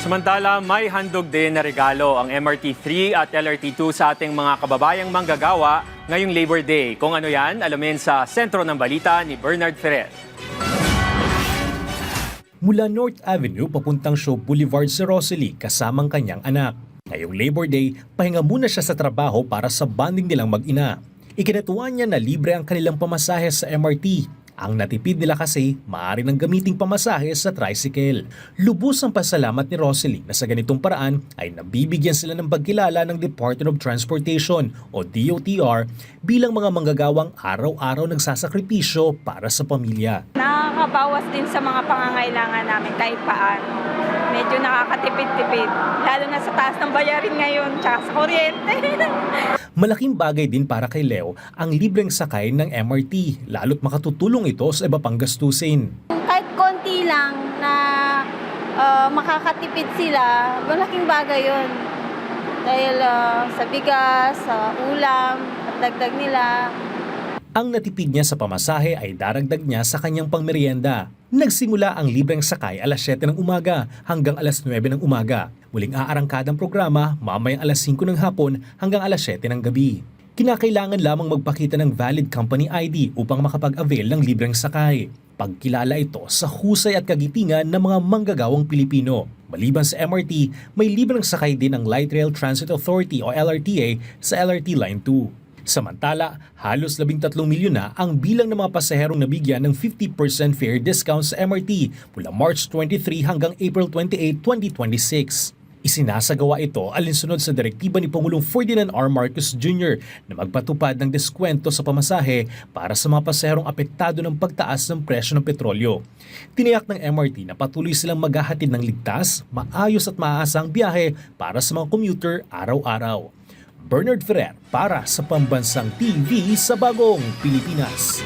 Samantala, may handog din na regalo ang MRT3 at LRT2 sa ating mga kababayang manggagawa ngayong Labor Day. Kung ano yan, alamin sa sentro ng balita ni Bernard Ferrer. Mula North Avenue papuntang Shaw Boulevard si Rosalie kasamang kanyang anak. Ngayong Labor Day, pahinga muna siya sa trabaho para sa bonding nilang mag-ina. Ikinatuwa niya na libre ang kanilang pamasahe sa MRT. Ang natipid nila kasi, maaari ng gamiting pamasahe sa tricycle. Lubos ang pasalamat ni Rosalie na sa ganitong paraan ay nabibigyan sila ng pagkilala ng Department of Transportation o DOTR bilang mga manggagawang araw-araw nagsasakripisyo para sa pamilya. Nakakabawas din sa mga pangangailangan namin kahit paano. Medyo nakakatipid-tipid, lalo na sa taas ng bayarin ngayon tsaka sa kuryente. Malaking bagay din para kay Leo ang libreng sakay ng MRT, lalo't makatutulong ito sa iba pang gastusin. Kahit konti lang na makakatipid sila, malaking bagay yun. Dahil sa bigas, sa ulam, at dagdag nila. Ang natipid niya sa pamasahe ay daragdag niya sa kanyang pangmeryenda. Nagsimula ang libreng sakay alas 7 ng umaga hanggang alas 9 ng umaga. Muling aarangkada ang programa mamayang alas 5 ng hapon hanggang alas 7 ng gabi. Kinakailangan lamang magpakita ng valid company ID upang makapag-avail ng libreng sakay. Pagkilala ito sa husay at kagitingan ng mga manggagawang Pilipino. Maliban sa MRT, may libreng sakay din ang Light Rail Transit Authority o LRTA sa LRT Line 2. Samantala, halos 13 milyon na ang bilang ng mga pasaherong nabigyan ng 50% fare discount sa MRT mula March 23 hanggang April 28, 2026. Isinasagawa ito alinsunod sa direktiba ni Pangulong Ferdinand R. Marcos Jr. na magpatupad ng deskwento sa pamasahe para sa mga pasaherong apektado ng pagtaas ng presyo ng petrolyo. Tiniyak ng MRT na patuloy silang maghahatid ng ligtas, maayos at maaasang biyahe para sa mga commuter araw-araw. Bernard Ferrer para sa Pambansang TV sa Bagong Pilipinas.